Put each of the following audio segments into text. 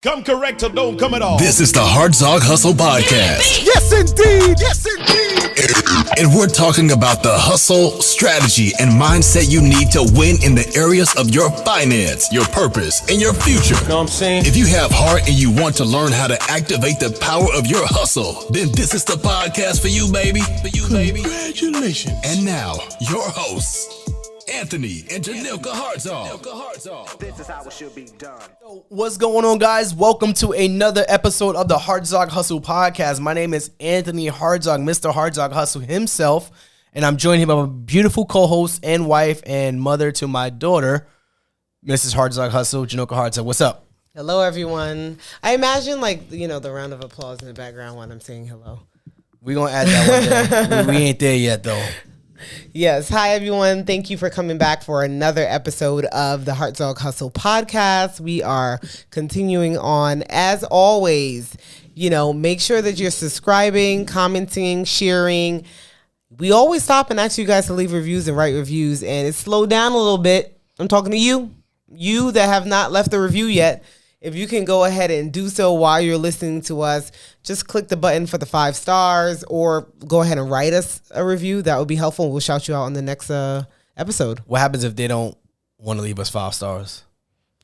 Come correct or don't come at all. This is the Hartzog Hustle Podcast. Yes, indeed. Yes, indeed. And we're talking about the hustle, strategy, and mindset you need to win in the areas of your finance, your purpose, and your future. Know what I'm saying? If you have heart and you want to learn how to activate the power of your hustle, then this is the podcast for you, baby. Congratulations. And now, your hosts, Anthony and Janilka Hartzog. This is how it should be done. What's going on, guys? Welcome to another episode of the Hartzog Hustle Podcast. My name is Anthony Hartzog, Mr. Hartzog Hustle himself, and I'm joined here by my beautiful co-host and wife and mother to my daughter, Mrs. Hartzog Hustle, Janilka Hartzog. What's up? Hello, everyone. I imagine, the round of applause in the background when I'm saying hello. We're going to add that one day. We ain't there yet, though. Yes. Hi, everyone. Thank you for coming back for another episode of the Hartzog Hustle Podcast. We are continuing on. As always, make sure that you're subscribing, commenting, sharing. We always stop and ask you guys to leave reviews and write reviews, and it's slowed down a little bit. I'm talking to you that have not left a review yet. If you can go ahead and do so while you're listening to us, just click the button for the 5 stars or go ahead and write us a review. That would be helpful. We'll shout you out on the next episode. What happens if they don't want to leave us 5 stars?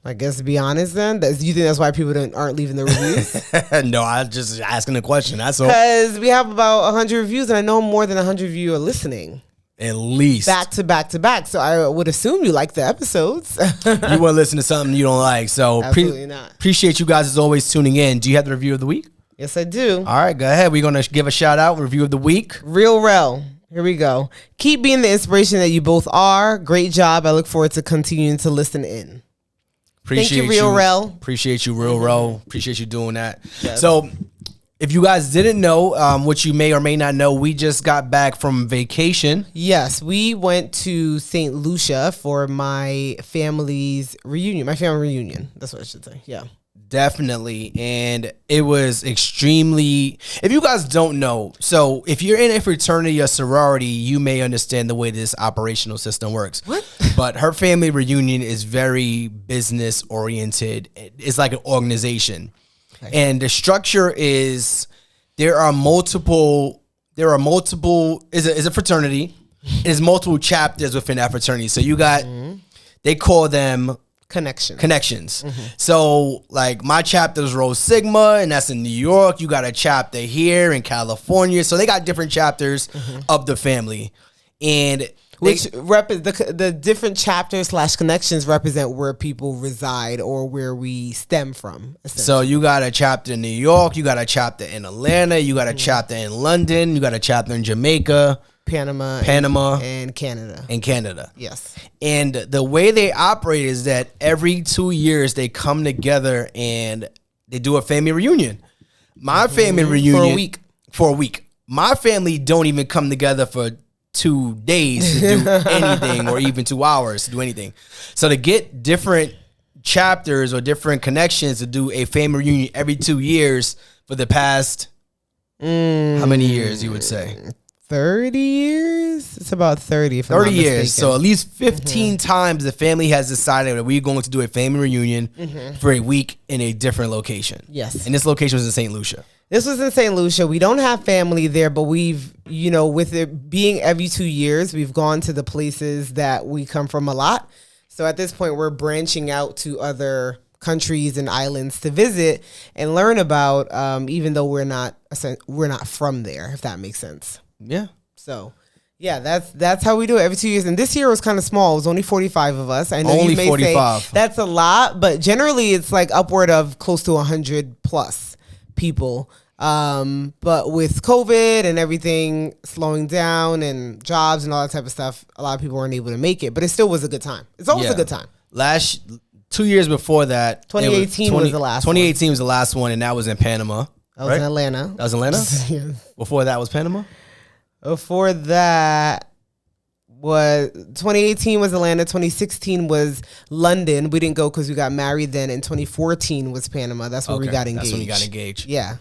I guess to be honest then, you think that's why people aren't leaving the reviews? No, I'm just asking a question. That's all. Because we have about 100 reviews and I know more than 100 of you are listening. At least. Back to back to back. So I would assume you like the episodes. You want to listen to something you don't like. So Absolutely not. Appreciate you guys as always tuning in. Do you have the review of the week? Yes, I do. All right, go ahead. We're going to give a shout out, review of the week. Real Rel. Here we go. Keep being the inspiration that you both are. Great job. I look forward to continuing to listen in. Thank you, Real Rel. Appreciate you, Real Rel. Appreciate you doing that. Yes. So if you guys didn't know, which you may or may not know, we just got back from vacation. Yes, we went to St. Lucia for my family's reunion. My family reunion. That's what I should say. Yeah. Definitely. And it was extremely, if you guys don't know, so if you're in a fraternity or sorority, you may understand the way this operational system works. What? But her family reunion is very business oriented. It's like an organization. Okay. And the structure is there are multiple, is a fraternity. There's multiple chapters within that fraternity. So you got, they call them connections. Mm-hmm. So like my chapter is Rho Sigma, and that's in New York. You got a chapter here in California. So they got different chapters of the family. And the different chapters / connections represent where people reside or where we stem from. So you got a chapter in New York, you got a chapter in Atlanta, you got a chapter in London, you got a chapter in Jamaica, Panama, and Canada. Yes. And the way they operate is that every 2 years they come together and they do a family reunion. My family reunion for a week. My family don't even come together for 2 days to do anything or even 2 hours to do anything. So to get different chapters or different connections to do a family reunion every 2 years for the past how many years you would say? 30 years? It's about 30 if 30 I'm not years. mistaken. So at least 15 times the family has decided that we're going to do a family reunion for a week in a different location. Yes. And this location was in St. Lucia. This was in St. Lucia. We don't have family there, but we've, with it being every 2 years, we've gone to the places that we come from a lot. So at this point, we're branching out to other countries and islands to visit and learn about, even though we're not from there, if that makes sense. Yeah. So, yeah, that's how we do it every 2 years. And this year was kind of small. It was only 45 of us. I know only you may 45. say that's a lot, but generally it's like upward of close to 100 plus people. But with COVID and everything slowing down and jobs and all that type of stuff, a lot of people weren't able to make it, but it still was a good time. It's always a good time. 2 years before that, 2018 was the last 2018 was the last one, and that was in Panama. That was in Atlanta. That was Atlanta? Yes. Before that was Panama? Before that was 2018 was Atlanta. 2016 was London. We didn't go because we got married then. And 2014 was Panama. That's where we got engaged. That's when you got engaged. Yeah.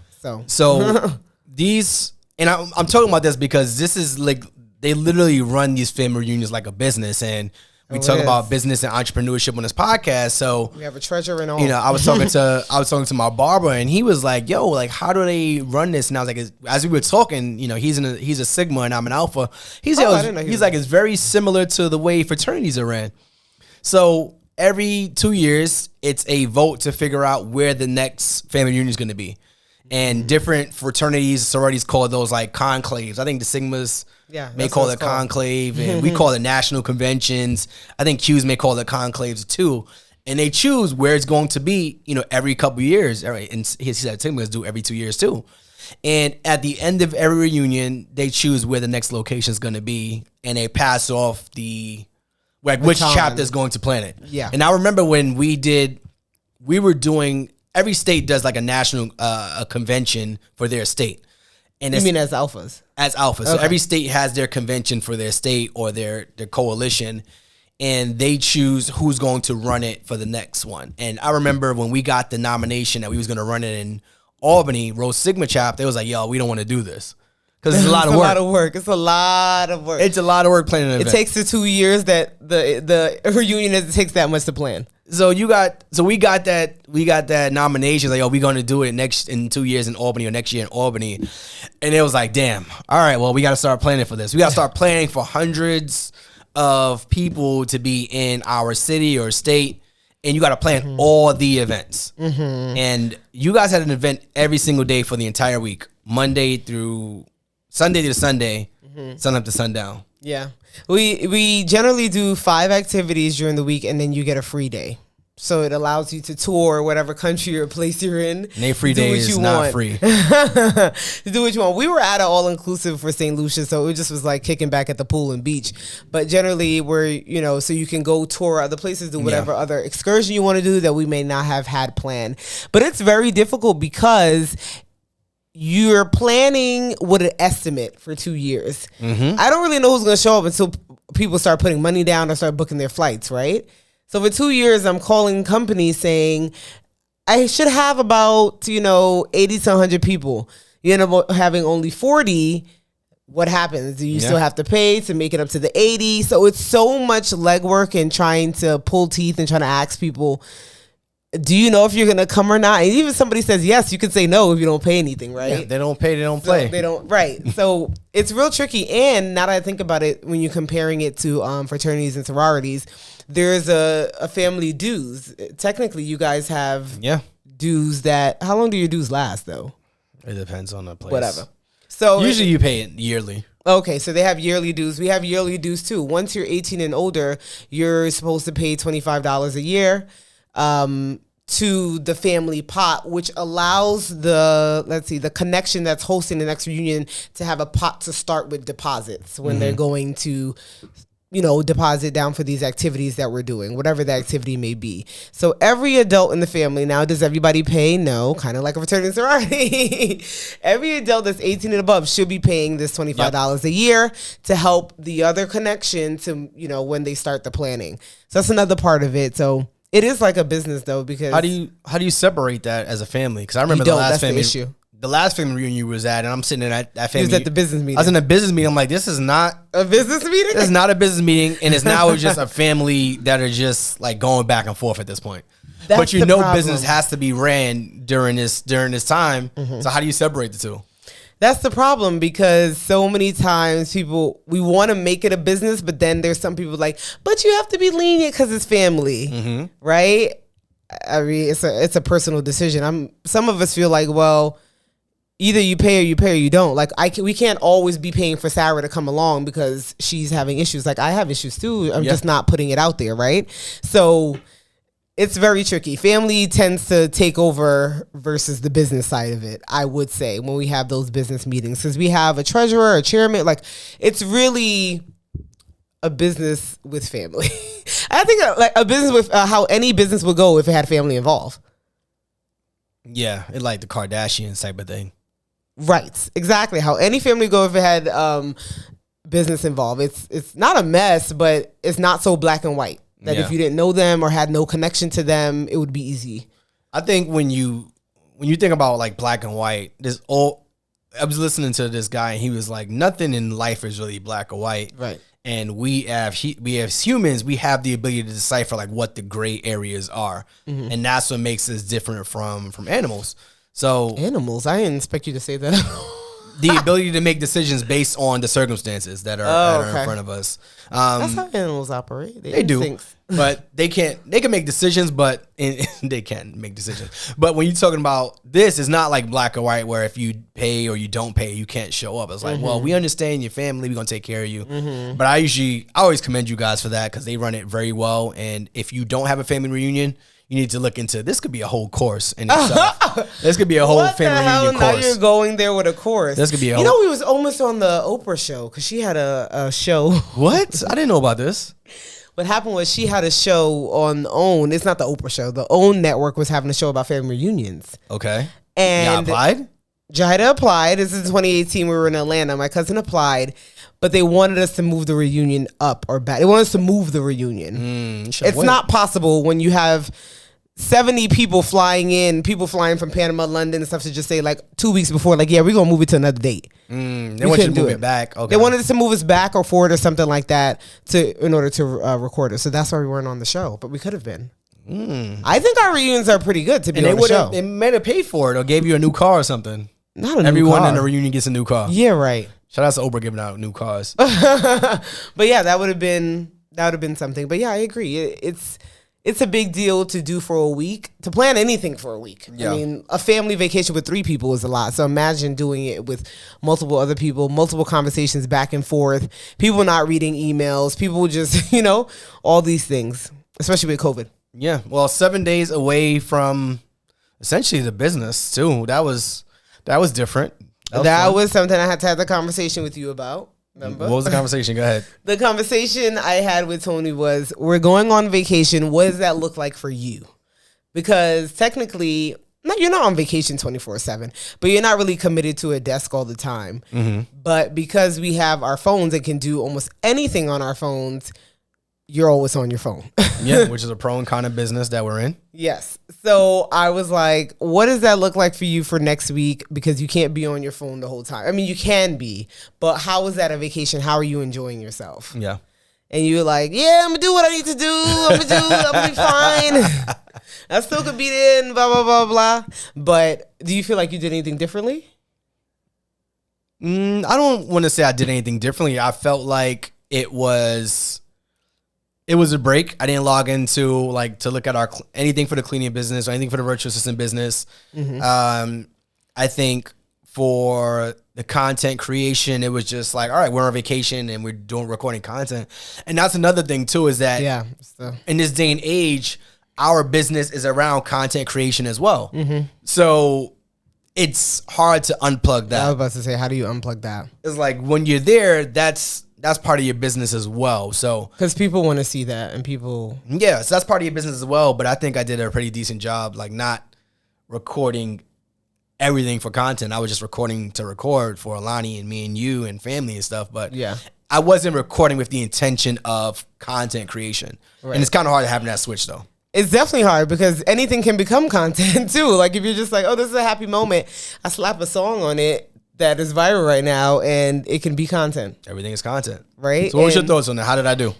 So these, and I'm talking about this because this is like, they literally run these family reunions like a business. And We talk about business and entrepreneurship on this podcast. So we have a treasure and all. You know, I was talking to my barber, and he was like, "Yo, like, how do they run this?" And I was like, as we were talking, you know, he's a Sigma and I'm an Alpha. He's like, it's very similar to the way fraternities are ran. So every 2 years, it's a vote to figure out where the next family reunion is going to be, and different fraternities, sororities call those like conclaves. I think the Sigmas. Yeah, may call it conclave, and we call it national conventions. I think Qs may call it conclaves too, and they choose where it's going to be. You know, every couple of years. All right, and he said Sigmas do every 2 years too. And at the end of every reunion, they choose where the next location is going to be, and they pass off which chapter is going to plan it. Yeah, and I remember when we were doing. Every state does like a national a convention for their state. And you mean as alphas? As alphas. Okay. So every state has their convention for their state or their coalition, and they choose who's going to run it for the next one. And I remember when we got the nomination that we was going to run it in Albany, Rose Sigma chapter, they was like, "Yo, we don't want to do this." Because it's a lot of work. It's a lot of work. It's a lot of work planning an event. It takes the 2 years that the reunion is. It takes that much to plan. So we got that nomination. Like, oh, we're going to do it in 2 years in Albany or next year in Albany. And it was like, damn, all right, well, we got to start planning for this. We got to start planning for hundreds of people to be in our city or state. And you got to plan all the events. And you guys had an event every single day for the entire week, Sunday to Sunday, sun up to sundown. Yeah. We generally do 5 activities during the week, and then you get a free day. So it allows you to tour whatever country or place you're in. And a free day is not free. To do what you want. We were at an all-inclusive for St. Lucia, so it just was like kicking back at the pool and beach. But generally, so you can go tour other places, do whatever other excursion you want to do that we may not have had planned. But it's very difficult because you're planning with an estimate for 2 years. I don't really know who's going to show up until people start putting money down or start booking their flights, right? So for 2 years, I'm calling companies saying, I should have about, 80 to 100 people. You end up having only 40. What happens? Do you still have to pay to make it up to the 80? So it's so much legwork and trying to pull teeth and trying to ask people, do you know if you're going to come or not? And even if somebody says yes, you can say no if you don't pay anything, right? Yeah, they don't pay, they don't play. They don't, right. So it's real tricky. And now that I think about it, when you're comparing it to fraternities and sororities, there's a family dues. Technically, you guys have dues that, how long do your dues last, though? It depends on the place. Whatever. So usually you pay it yearly. Okay, so they have yearly dues. We have yearly dues, too. Once you're 18 and older, you're supposed to pay $25 a year. To the family pot, which allows the connection that's hosting the next reunion to have a pot to start with deposits when they're going to, deposit down for these activities that we're doing, whatever the activity may be. So every adult in the family, now does everybody pay? No, kind of like a fraternity and sorority. Every adult that's 18 and above should be paying this $25 a year to help the other connection to, when they start the planning. So that's another part of it. So it is like a business though, because how do you separate that as a family? Because I remember the last family reunion you was at, and I'm sitting in that family. You was at the business meeting. I was in a business meeting. I'm like, this is not a business meeting. This is not a business meeting, and it's now just a family that are just like going back and forth at this point. But business has to be ran during this time. So how do you separate the two? That's the problem, because so many times we want to make it a business, but then there's some people like, but you have to be lenient because it's family, right? I mean, it's a personal decision. Some of us feel like, well, either you pay or you don't. Like we can't always be paying for Sarah to come along because she's having issues. Like I have issues too. I'm just not putting it out there, right? So it's very tricky. Family tends to take over versus the business side of it, I would say, when we have those business meetings. Because we have a treasurer, a chairman. Like, it's really a business with family. I think like a business with how any business would go if it had family involved. Yeah, it's like the Kardashians type of thing. Right, exactly. How any family would go if it had business involved. It's not a mess, but it's not so black and white. That if you didn't know them or had no connection to them, it would be easy. I think when you think about like black and white, I was listening to this guy and he was like, nothing in life is really black or white. Right. and we as humans, we have the ability to decipher like what the gray areas are, and that's what makes us different from animals. So Animals? I didn't expect you to say that. the ability to make decisions based on the circumstances that are in front of us. That's how animals operate. They do, but they can't. They can make decisions, but they can make decisions. But when you're talking about this, it's not like black or white, where if you pay or you don't pay, you can't show up. It's like, well, we understand your family. We're gonna take care of you. But I always commend you guys for that because they run it very well. And if you don't have a family reunion, you need to look into this. Could be a whole course in itself. This could be a whole what family the hell? reunion Now course. you're going there with a course. This could be a You whole. know, we was almost on the Oprah show because she had a show. What? I didn't know about this. What happened was she had a show on OWN. It's not the Oprah show. The OWN network was having a show about family reunions. Okay. And you applied? Jahida applied. This is 2018. We were in Atlanta. My cousin applied, but they wanted us to move the reunion up or back. They wanted us to move the reunion. It's not possible when you have 70 people flying in, people flying from Panama, London, and stuff to just say like 2 weeks before, like, yeah, we're gonna move it to another date. They want you to move it back. Okay. They wanted us to move us back or forward or something like that in order to record it. So that's why we weren't on the show, but we could have been. I think our reunions are pretty good to be on the show. They might have paid for it or gave you a new car or something. Not a new Everyone car. in the reunion gets a new car. Yeah, right. Shout out to Oprah giving out new cars. But yeah, that would have been something. But yeah, I agree. It's a big deal to do for a week, to plan anything for a week. Yeah. I mean, a family vacation with 3 people is a lot. So imagine doing it with multiple other people, multiple conversations back and forth, people not reading emails, people just, all these things, especially with COVID. Yeah. Well, 7 days away from essentially the business too. That was different. That fun. was something I had to have the conversation with you about. Remember? What was the conversation? Go ahead. The conversation I had with Tony was, we're going on vacation. What does that look like for you? Because technically, you're not on vacation 24/7, but you're not really committed to a desk all the time. But because we have our phones and can do almost anything on our phones, you're always on your phone. Yeah, which is a pro and con of business that we're in. Yes. So I was like, what does that look like for you for next week? Because you can't be on your phone the whole time. I mean, you can be, but how is that a vacation? How are you enjoying yourself? Yeah. And you're like, yeah, I'm going to do what I need to do. I'm going to be fine. I still could be there and blah, blah, blah, blah. But do you feel like you did anything differently? I don't want to say I did anything differently. I felt like it was a break. I didn't log into to look at anything for the cleaning business or anything for the virtual assistant business. I think for the content creation, it was just like, all right, we're on vacation and we're recording content. And that's another thing too, is that in this day and age, our business is around content creation as well. So it's hard to unplug that. I was about to say, how do you unplug that? It's like when you're there, that's part of your business as well. So because people want to see that, and people, so that's part of your business as well. But I think I did a pretty decent job, not recording everything for content. I was just recording to record for Alani and me and you and family and stuff. But I wasn't recording with the intention of content creation. And it's kind of hard to have that switch though. It's definitely hard because anything can become content too. Like if you're just like, oh, this is a happy moment, I slap a song on it that is viral right now, and it can be content. Everything is content, right? So what was your thoughts on that? How did I do?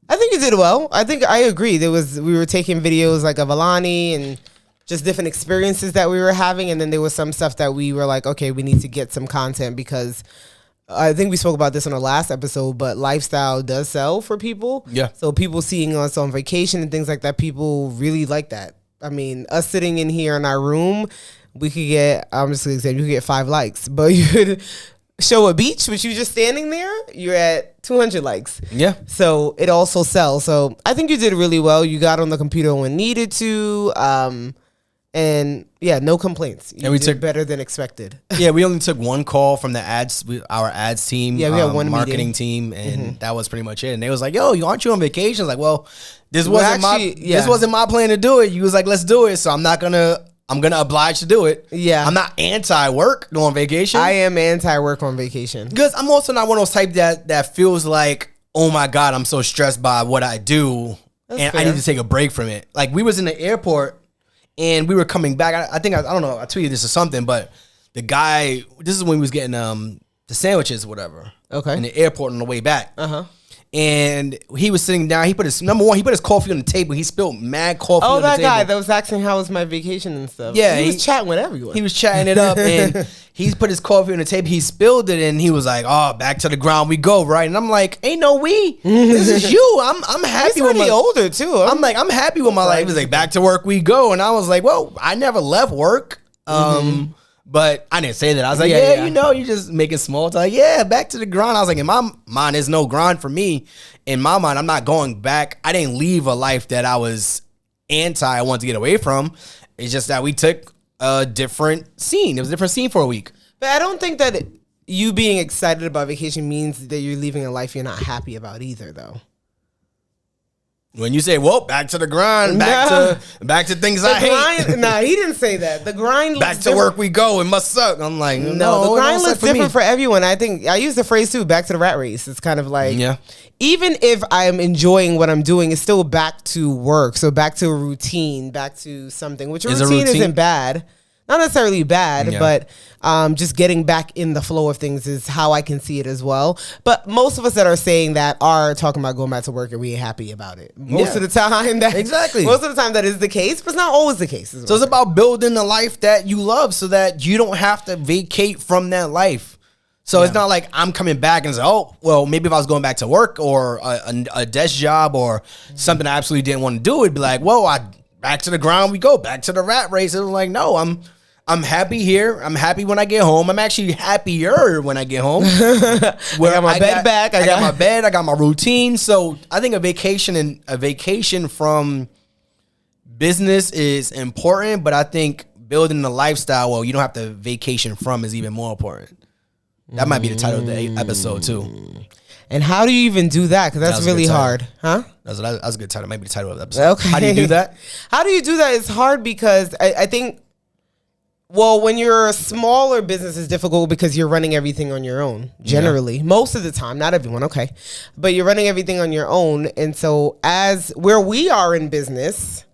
I think you did well. I think I agree. We were taking videos of Alani and just different experiences that we were having, and then there was some stuff that we were like, okay, we need to get some content because I think we spoke about this on the last episode, but lifestyle does sell for people. Yeah. So people seeing us on vacation and things like that, people really like that. I mean, us sitting in here in our room, we could get, I'm just going to say, you could get 5 likes, but you could show a beach, which you just standing there, you're at 200 likes. Yeah. So it also sells. So I think you did really well. You got on the computer when needed to. And no complaints. You did better than expected. Yeah, we only took one call from the our ads team. Yeah, we had one marketing team, and that was pretty much it. And they was like, "Yo, aren't you on vacation?" I was like, well, this wasn't my plan to do it. You was like, "Let's do it." So I'm gonna oblige to do it. Yeah, I'm not anti-work on vacation. I am anti-work on vacation because I'm also not one of those type that feels like, oh my god, I'm so stressed by what I do, and I need to take a break from it. Like we was in the airport. And we were coming back. I think I don't know. I tweeted this or something, but the guy. This is when we was getting the sandwiches, or whatever. Okay. In the airport on the way back. And he was sitting down. He put his coffee on the table. He spilled mad coffee on the table. Oh, that guy that was asking how was my vacation and stuff. Yeah, he was chatting with everyone. He was chatting it up, and he's put his coffee on the table. He spilled it, and he was like, "Oh, back to the ground we go, right?" And I'm like, "Ain't no we. This is you. I'm happy He's with my older too. I'm happy with my life." He was like, "Back to work we go," and I was like, "Well, I never left work." But I didn't say that. I was like, yeah, you know, you're just making small talk. Yeah, back to the grind. I was like, in my mind, there's no grind for me. In my mind, I'm not going back. I didn't leave a life that I was I wanted to get away from. It's just that we took a different scene. It was a different scene for a week. But I don't think that you being excited about vacation means that you're leaving a life you're not happy about either, though. When you say, well, back to the grind, back to things I hate. Nah, he didn't say that. The grind back to work we go. It must suck. I'm like, no, the grind looks different for everyone. I think I use the phrase too, back to the rat race. It's kind of like, even if I'm enjoying what I'm doing, it's still back to work. So back to a routine, back to something, which a routine isn't bad. Not necessarily bad, but just getting back in the flow of things is how I can see it as well. But most of us that are saying that are talking about going back to work and we ain't happy about it. Most of the time, most of the time that is the case, but it's not always the case. So it's about building a life that you love so that you don't have to vacate from that life. So it's not like I'm coming back and say, oh, well, maybe if I was going back to work or a desk job or something I absolutely didn't want to do, it'd be like, well, back to the ground we go, back to the rat race. It was like, no, I'm happy here. I'm happy when I get home. I'm actually happier when I get home. Where I got my bed back. I got my bed. I got my routine. So I think a vacation from business is important, but I think building the lifestyle, well, you don't have to vacation from is even more important. That might be the title of the episode too. And how do you even do that? Because that's really hard. Huh? That's a good title. Maybe the title of the episode. Okay. How do you do that? How do you do that? It's hard because I think, well, when you're a smaller business, it's difficult because you're running everything on your own, generally. Most of the time, not everyone, okay. But you're running everything on your own. And so where we are in business,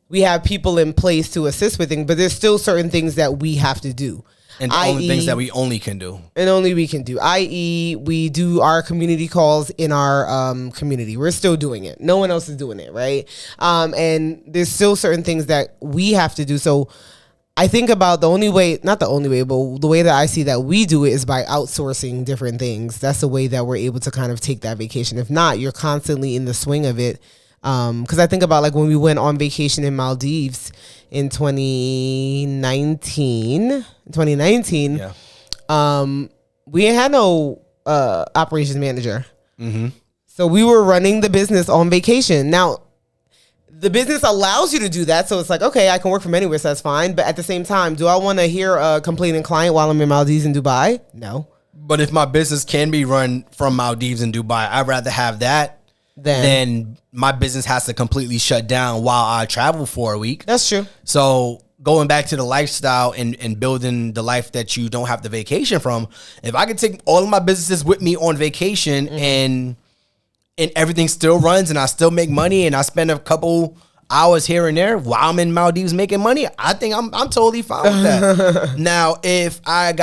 we have people in place to assist with things, but there's still certain things that we have to do. And only things that we only can do. And only we can do. I.e., we do our community calls in our community. We're still doing it. No one else is doing it, right? And there's still certain things that we have to do. So I think about not the only way, but the way that I see that we do it is by outsourcing different things. That's the way that we're able to kind of take that vacation. If not, you're constantly in the swing of it. Because I think about like when we went on vacation in Maldives in 2019, we had no operations manager. So we were running the business on vacation. Now, the business allows you to do that. So it's like, okay, I can work from anywhere, so that's fine. But at the same time, do I want to hear a complaining client while I'm in Maldives and Dubai? No. But if my business can be run from Maldives and Dubai, I'd rather have that then my business has to completely shut down while I travel for a week. That's true. So going back to the lifestyle and building the life that you don't have to vacation from, if I could take all of my businesses with me on vacation and everything still runs and I still make money and I spend a couple hours here and there while I'm in Maldives making money, I think I'm totally fine with that. Now, if I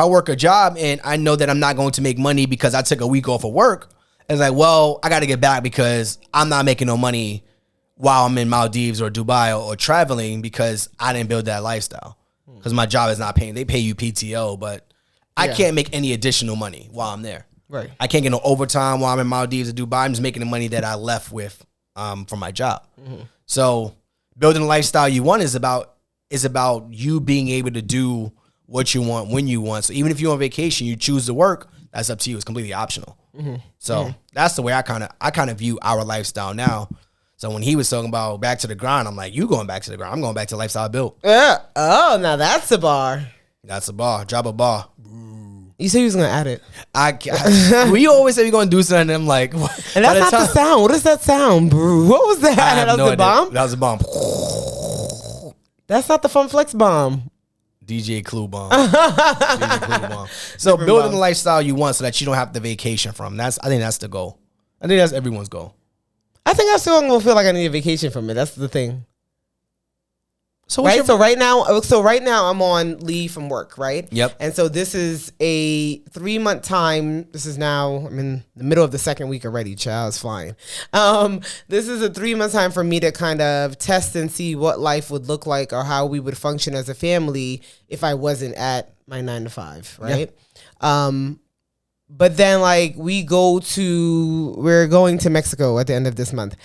work a job and I know that I'm not going to make money because I took a week off of work, it's like, well, I got to get back because I'm not making no money while I'm in Maldives or Dubai or traveling because I didn't build that lifestyle. Because my job is not paying. They pay you PTO, but I can't make any additional money while I'm there. Right. I can't get no overtime while I'm in Maldives or Dubai. I'm just making the money that I left with from my job. So building the lifestyle you want is about you being able to do what you want when you want. So even if you're on vacation, you choose to work, that's up to you. It's completely optional. So that's the way I kind of view our lifestyle now. So when he was talking about back to the grind, I'm like, you going back to the grind. I'm going back to the lifestyle I built. Yeah. Oh, now that's a bar. That's a bar. Drop a bar. You said you was going to add it. We always say we're going to do something. And I'm like, and that's not the sound. What is that sound, bro? What was that? That was the bomb? That was a bomb. That's not the Fun Flex bomb. DJ Clue bomb. DJ Clue bomb. So building the lifestyle you want so that you don't have to vacation from. I think that's the goal. I think that's everyone's goal. I think I still don't feel like I need a vacation from it. That's the thing. So right. So right now I'm on leave from work. Right. Yep. And so this is a 3-month time. This is now I'm in the middle of the second week already. Child's flying. This is a 3-month time for me to kind of test and see what life would look like or how we would function as a family if I wasn't at my 9 to 5. Right. Yeah. But then like we're going to Mexico at the end of this month,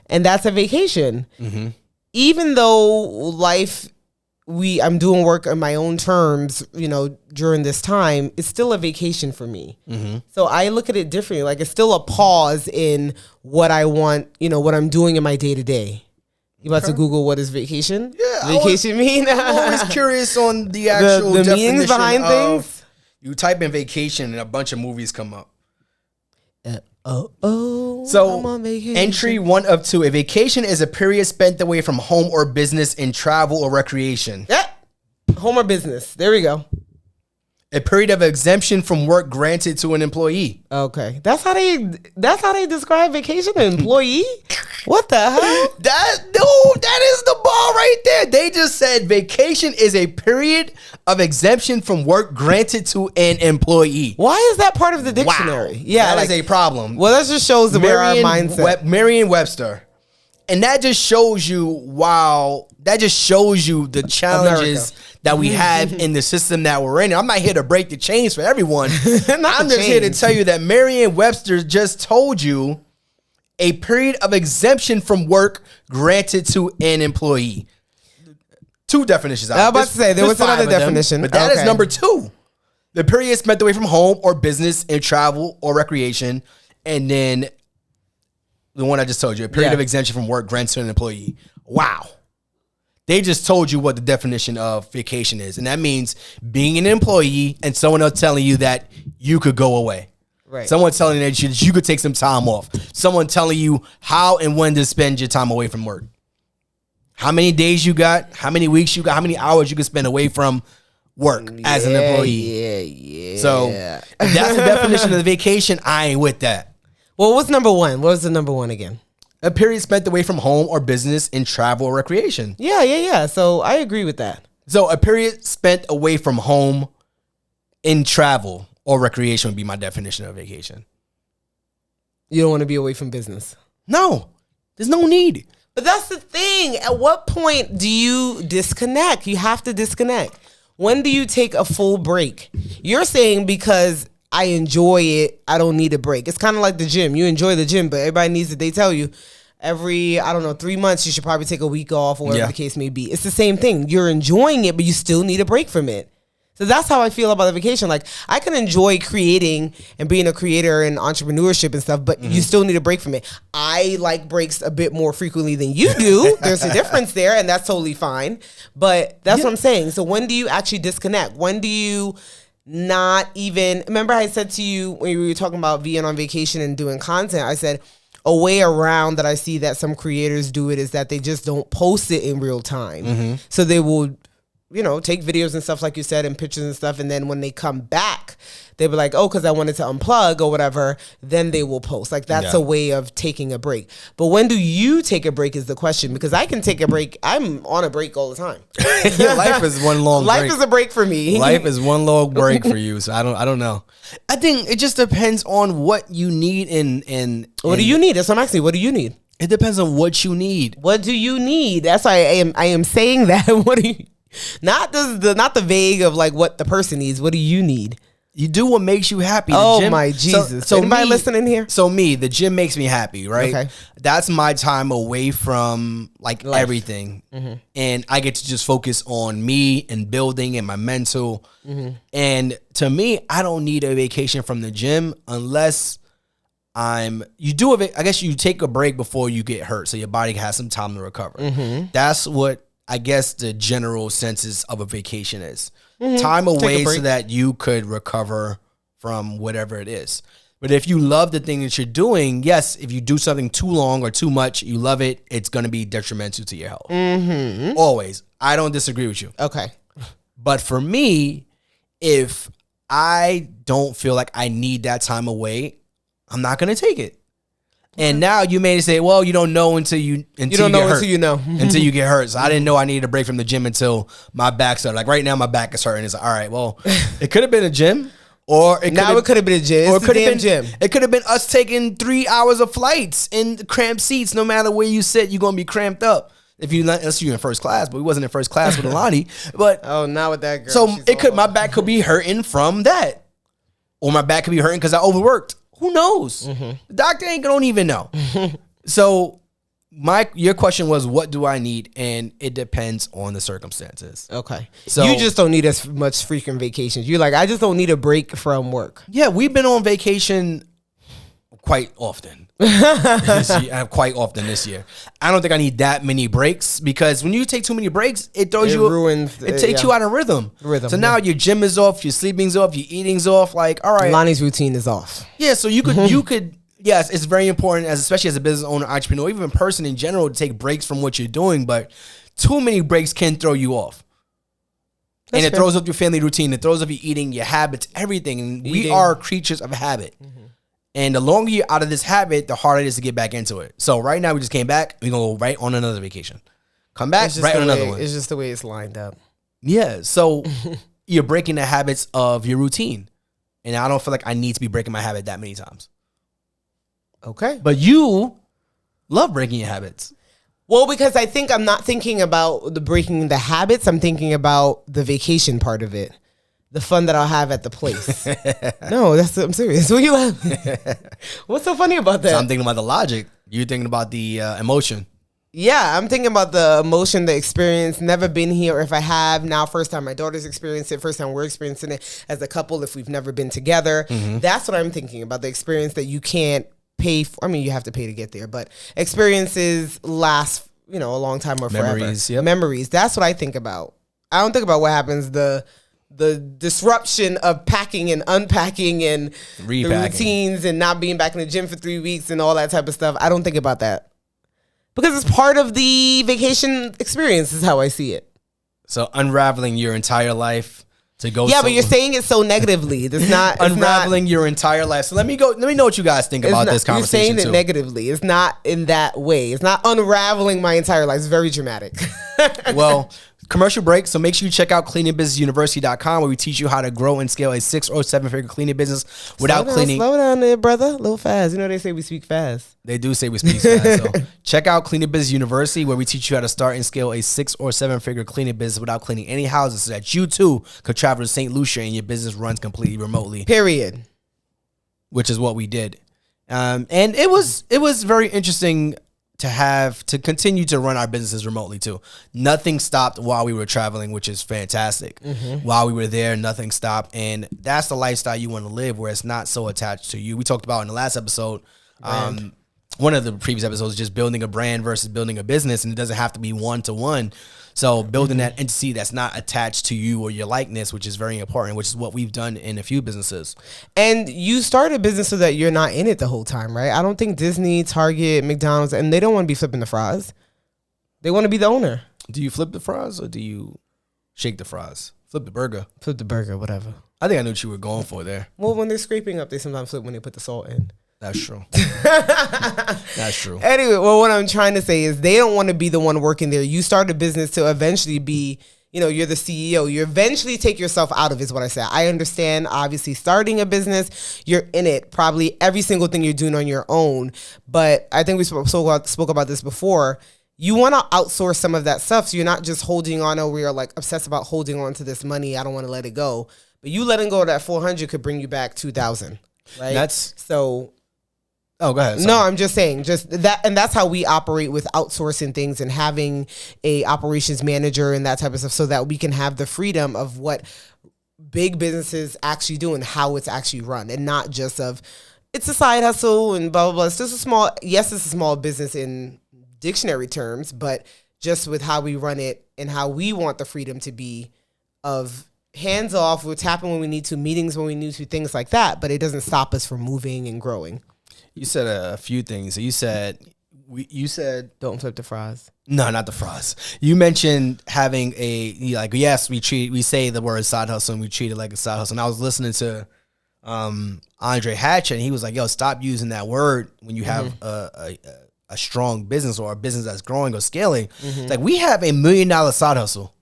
and that's a vacation. Mm-hmm. Even though I'm doing work on my own terms, during this time, it's still a vacation for me. Mm-hmm. So I look at it differently. Like it's still a pause in what I want, what I'm doing in my day to day. You about to Google what is vacation? Yeah, vacation mean? I'm always curious on the actual the definition meanings behind things. You type in vacation and a bunch of movies come up. So I'm on vacation. entry 1 of 2. A vacation is a period spent away from home or business in travel or recreation. Yeah. Home or business. There we go. A period of exemption from work granted to an employee. Okay. That's how they describe vacation, an employee? What the hell? That is the ball right there. They just said vacation is a period of exemption from work granted to an employee. Why is that part of the dictionary? Wow. Yeah, that is a problem. Well, that just shows where our mindset. Merriam-Webster. And that just shows you, the challenges that we have in the system that we're in. I'm not here to break the chains for everyone. I'm just here to tell you that Merriam-Webster just told you a period of exemption from work granted to an employee. 2 definitions out. I was about to say, there was another definition. But that is number 2. The period spent away from home or business in travel or recreation. And then the one I just told you, a period of exemption from work granted to an employee. Wow. They just told you what the definition of vacation is. And that means being an employee and someone else telling you that you could go away. Right. Someone telling you that you could take some time off. Someone telling you how and when to spend your time away from work. How many days you got, how many weeks you got, how many hours you can spend away from work as an employee. Yeah. So if that's the definition of the vacation, I ain't with that. Well, what's number 1? What was the number 1 again? A period spent away from home or business in travel or recreation. Yeah. So I agree with that. So a period spent away from home in travel or recreation would be my definition of vacation. You don't want to be away from business. No, there's no need. But that's the thing. At what point do you disconnect? You have to disconnect. When do you take a full break? You're saying because I enjoy it, I don't need a break. It's kind of like the gym. You enjoy the gym, but everybody needs it. They tell you every, 3 months, you should probably take a week off or whatever the case may be. It's the same thing. You're enjoying it, but you still need a break from it. So that's how I feel about the vacation. Like I can enjoy creating and being a creator and entrepreneurship and stuff, but you still need a break from it. I like breaks a bit more frequently than you do. There's a difference there, and that's totally fine. But that's what I'm saying. So when do you actually disconnect? When do you not even, remember I said to you when we were talking about being on vacation and doing content, I said a way around that I see that some creators do it is that they just don't post it in real time. So they will, take videos and stuff like you said and pictures and stuff. And then when they come back, they'll be like, oh, because I wanted to unplug or whatever. Then they will post. Like that's a way of taking a break. But when do you take a break is the question, because I can take a break. I'm on a break all the time. Life is one long break. Life is a break for me. Life is one long break for you. So I don't know. I think it just depends on what you need and what do you need? That's what I'm asking. What do you need? It depends on what you need. What do you need? That's why I am saying that. What do you, not the vague of like what the person needs. What do you need? You do what makes you happy. The gym, my Jesus. So anybody listening here? So the gym makes me happy, right? Okay. That's my time away from like life. Everything. And I get to just focus on me and building and my mental. And to me, I don't need a vacation from the gym unless I guess you take a break before you get hurt. So your body has some time to recover. That's what I guess the general sense of a vacation is. Time away so that you could recover from whatever it is. But if you love the thing that you're doing, yes, if you do something too long or too much, you love it, it's going to be detrimental to your health. Always. I don't disagree with you. Okay. But for me, if I don't feel like I need that time away, I'm not going to take it. And now you may say, well, you don't know until you don't know until you know. until you get hurt. So I didn't know I needed a break from the gym until my back started. Like right now, my back is hurting. It's like, all right, well, it could have been a gym, or it could have been a gym. It's the damn gym. It could have been us taking 3 hours of flights in cramped seats. No matter where you sit, you're gonna be cramped up. Unless you're in first class, but we wasn't in first class with Alani. But not with that girl. So my back could be hurting from that, or my back could be hurting because I overworked. Who knows? The doctor don't even know. So your question was, what do I need? And it depends on the circumstances. Okay. So you just don't need as much freaking vacations. You're like, I just don't need a break from work. Yeah, we've been on vacation quite often. Quite often this year. I don't think I need that many breaks, because when you take too many breaks, it takes you out of rhythm. So now your gym is off, your sleeping's off, your eating's off. Like, all right, Lonnie's routine is off. Yeah, so you could yes, it's very important, especially as a business owner, entrepreneur, even a person in general, to take breaks from what you're doing. But too many breaks can throw you off. And it throws up your family routine. It throws up your eating, your habits, everything. And we are creatures of habit. And the longer you're out of this habit, the harder it is to get back into it. So right now we just came back. We're going to go right on another vacation. Come back, right on another one. It's just the way it's lined up. Yeah. So you're breaking the habits of your routine. And I don't feel like I need to be breaking my habit that many times. Okay. But you love breaking your habits. Well, because I think I'm not thinking about the breaking the habits. I'm thinking about the vacation part of it. The fun that I'll have at the place. No, I'm serious. What are you laughing? What's so funny about that? So I'm thinking about the logic. You're thinking about the emotion. Yeah, I'm thinking about the emotion, the experience. Never been here. Or if I have, now first time my daughter's experienced it. First time we're experiencing it as a couple if we've never been together. That's what I'm thinking about. The experience that you can't pay for. I mean, you have to pay to get there. But experiences last, a long time or forever. Memories, yep. Memories. That's what I think about. I don't think about what happens, the disruption of packing and unpacking and repacking. The routines and not being back in the gym for 3 weeks and all that type of stuff. I don't think about that because it's part of the vacation experience is how I see it. So unraveling your entire life to go. Yeah, but you're saying it so negatively. It's not unraveling your entire life. So let me know what you guys think about this conversation. You're saying it negatively. It's not in that way. It's not unraveling my entire life. It's very dramatic. Well, commercial break. So make sure you check out cleaningbusinessuniversity.com, where we teach you how to grow and scale a 6 or 7 figure cleaning business without cleaning. Slow down there, brother. A little fast. They say we speak fast. They do say we speak fast. So check out Cleaning Business University, where we teach you how to start and scale a 6 or 7 figure cleaning business without cleaning any houses, so that you too could travel to St. Lucia and your business runs completely remotely. Period. Which is what we did. And it was very interesting to continue to run our businesses remotely too. Nothing stopped while we were traveling, which is fantastic. While we were there, nothing stopped. And that's the lifestyle you want to live, where it's not so attached to you. We talked about in the last episode, one of the previous episodes, just building a brand versus building a business. And it doesn't have to be one-to-one. So building that entity that's not attached to you or your likeness, which is very important, which is what we've done in a few businesses. And you start a business so that you're not in it the whole time, right? I don't think Disney, Target, McDonald's, and they don't want to be flipping the fries. They want to be the owner. Do you flip the fries or do you shake the fries? Flip the burger. Flip the burger, whatever. I think I knew what you were going for there. Well, when they're scraping up, they sometimes flip when they put the salt in. That's true. That's true. Anyway, well, what I'm trying to say is they don't want to be the one working there. You start a business to eventually be, you're the CEO. You eventually take yourself out of it, is what I said. I understand, obviously, starting a business, you're in it. Probably every single thing you're doing on your own. But I think we spoke about this before. You want to outsource some of that stuff. So you're not just holding on, or we're like obsessed about holding on to this money. I don't want to let it go. But you letting go of that 400 could bring you back 2,000, right? Oh, go ahead. Sorry. No, I'm just saying that. And that's how we operate with outsourcing things and having a operations manager and that type of stuff, so that we can have the freedom of what big businesses actually do and how it's actually run, and not just of it's a side hustle and blah, blah, blah. It's just it's a small business in dictionary terms, but just with how we run it and how we want the freedom to be of hands off. We're tapping when we need to, meetings when we need to, things like that. But it doesn't stop us from moving and growing. You said a few things. So you said don't flip the fries. No, not the fries. You mentioned having yes, we say the word side hustle and we treat it like a side hustle. And I was listening to Andre Hatch, and he was like, "Yo, stop using that word when you have a strong business or a business that's growing or scaling." It's like, we have $1 million side hustle,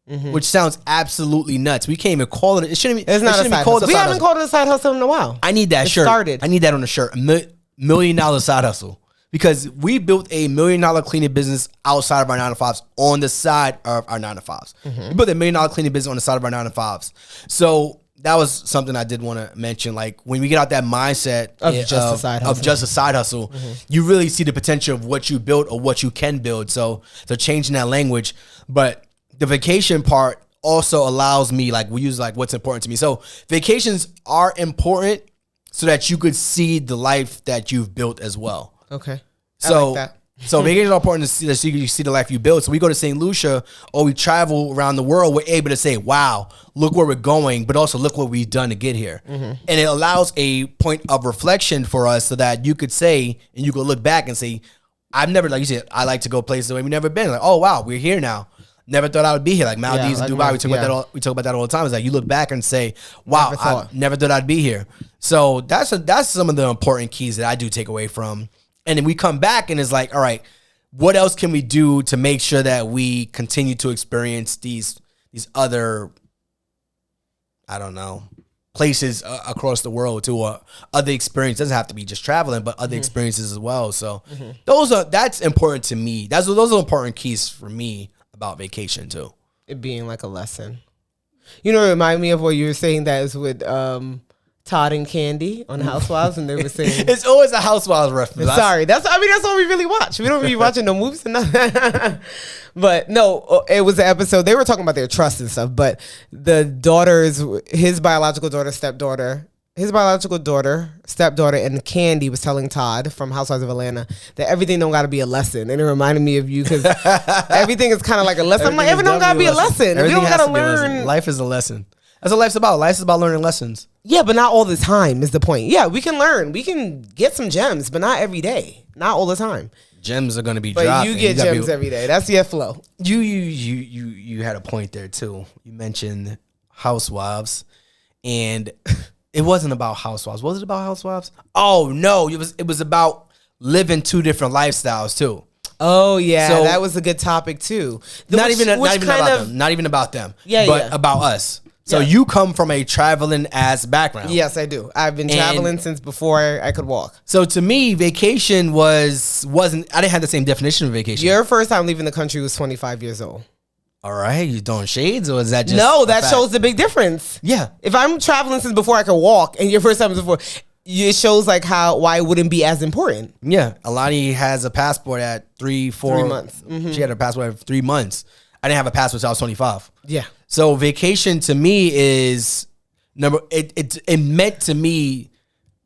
which sounds absolutely nuts. We can't even call it. It shouldn't be. It's not a side hustle. We haven't called it a side hustle in a while. I need that shirt. Started. I need that on the shirt. $1 million side hustle. Because we built a $1 million cleaning business outside of our 9-to-5s on the side of our 9-to-5s. We built a $1 million cleaning business on the side of our 9-to-5s. So that was something I did want to mention. Like, when we get out that mindset of just a side hustle, you really see the potential of what you built or what you can build. So changing that language. But the vacation part also allows me, like, we use like what's important to me. So vacations are important so that you could see the life that you've built as well. Okay. So, I like that. So vacations are important to see that you see the life you build. So we go to St. Lucia or we travel around the world, we're able to say, wow, look where we're going, but also look what we've done to get here. And it allows a point of reflection for us so that you could say, and you could look back and say, I've never, like you said, I like to go places where we've never been. Like, oh, wow, we're here now. Never thought I would be here. Like Maldives and Dubai, we talk about that all the time. It's like you look back and say, wow, I never thought I'd be here. So that's some of the important keys that I do take away from. And then we come back and it's like, all right, what else can we do to make sure that we continue to experience these other, I don't know, places across the world too, or other experiences. It doesn't have to be just traveling, but other experiences as well. So that's important to me. Those are important keys for me about vacation too. It being like a lesson. You know, it reminded me of what you were saying that is with Todd and Candy on Housewives, and they were saying it's always a Housewives reference. Sorry, that's all we really watch. We don't be watching no movies and nothing. But no, it was an episode. They were talking about their trust and stuff. But the daughters, his biological daughter, stepdaughter, and Candy was telling Todd from Housewives of Atlanta that everything don't got to be a lesson, and it reminded me of you because everything is kind of like a lesson. I'm like, everything don't got to be a lesson. You don't got to learn. Life is a lesson. That's what life's about. Life is about learning lessons. Yeah, but not all the time is the point. Yeah, we can learn. We can get some gems, but not every day. Not all the time. Gems are going to be but dropped. You get gems every day. That's your flow. You had a point there too. You mentioned Housewives, and it wasn't about Housewives. Was it about Housewives? Oh no, it was about living two different lifestyles too. Oh yeah, so, that was a good topic too. Not even about them. Yeah, but about us. So you come from a traveling ass background. Yes, I do. I've been traveling since before I could walk. So to me, vacation wasn't. I didn't have the same definition of vacation. Your first time leaving the country was 25 years old. All right, you throwing shades, or is that just no? That shows the big difference. Yeah, if I'm traveling since before I could walk, and your first time was before, it shows like why it wouldn't be as important. Yeah, Alani has a passport at 3 months. She had a passport at 3 months. I didn't have a passport until I was 25. Yeah. So vacation to me is it meant to me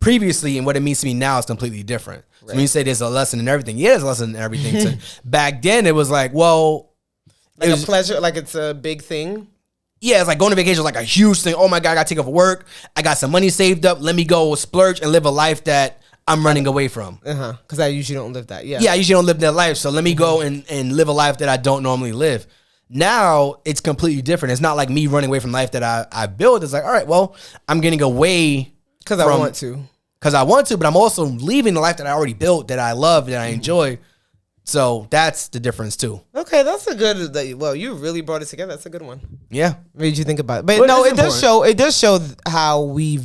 previously, and what it means to me now is completely different. Right. So when you say there's a lesson in everything, yeah, there's a lesson in everything. So back then it was like, well, like a pleasure, like it's a big thing. Yeah, it's like going to vacation was like a huge thing. Oh my God, I got to take off work. I got some money saved up. Let me go splurge and live a life that I'm running away from. Because I usually don't live that. Yeah. Yeah, I usually don't live that life. So let me go and live a life that I don't normally live. Now it's completely different. It's not like me running away from life that I built. It's like, all right, well, I'm getting away because I want to. Because I want to, but I'm also leaving the life that I already built, that I love, that I enjoy. So that's the difference too. Okay, that's a good. Well, you really brought it together. That's a good one. Yeah, made you think about it. But no, it does show. It does show how we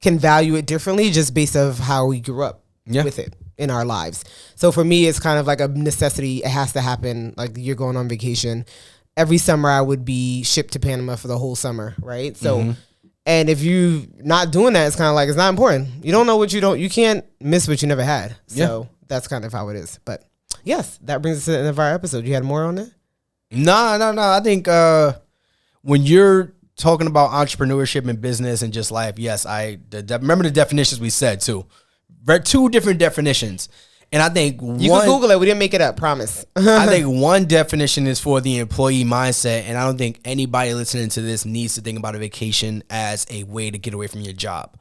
can value it differently, just based off how we grew up with it in our lives. So for me, it's kind of like a necessity. It has to happen. Like you're going on vacation. Every summer I would be shipped to Panama for the whole summer, right? So, and if you not doing that, it's kind of like, it's not important. You don't know you can't miss what you never had. So that's kind of how it is. But yes, that brings us to the end of our episode. You had more on that? No. I think when you're talking about entrepreneurship and business and just life, yes, remember the definitions we said too. Two different definitions. And I think you can Google it. We didn't make it up. Promise. I think one definition is for the employee mindset, and I don't think anybody listening to this needs to think about a vacation as a way to get away from your job.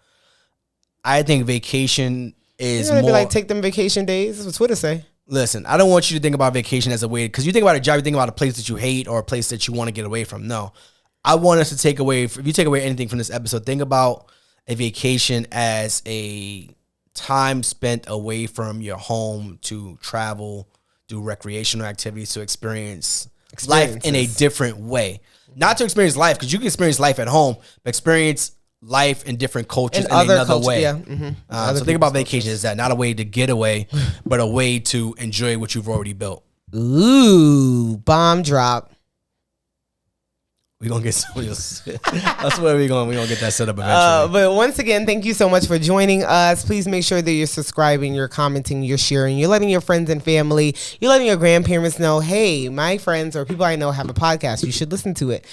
I think vacation is more like take them vacation days. That's what Twitter say. Listen, I don't want you to think about vacation as a way, because you think about a job, you think about a place that you hate or a place that you want to get away from. No, I want us to take away. If you take away anything from this episode, think about a vacation as a time spent away from your home to travel, do recreational activities, to experience life in a different way. Not to experience life, because you can experience life at home, but experience life in different cultures in another way. Yeah. Mm-hmm. So think about vacation as that, not a way to get away, but a way to enjoy what you've already built. Ooh, bomb drop. We're going to get somebody else. That's where we're going. We're going to get that set up eventually. But once again, thank you so much for joining us. Please make sure that you're subscribing, you're commenting, you're sharing, you're letting your friends and family, you're letting your grandparents know, hey, my friends or people I know have a podcast. You should listen to it.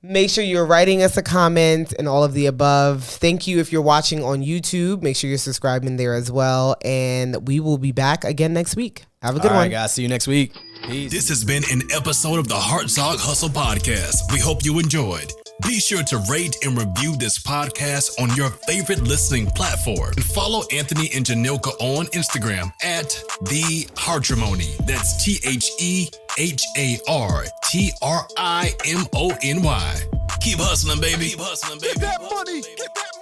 Make sure you're writing us a comment and all of the above. Thank you if you're watching on YouTube. Make sure you're subscribing there as well. And we will be back again next week. Have a good one. All right, guys. See you next week. Peace. This has been an episode of the Hartzog Hustle Podcast. We hope you enjoyed. Be sure to rate and review this podcast on your favorite listening platform. And follow Anthony and Janilka on Instagram at The Hartrimony. That's TheHartrimony. Keep hustling, baby. Keep hustling, baby. Get that money. Get that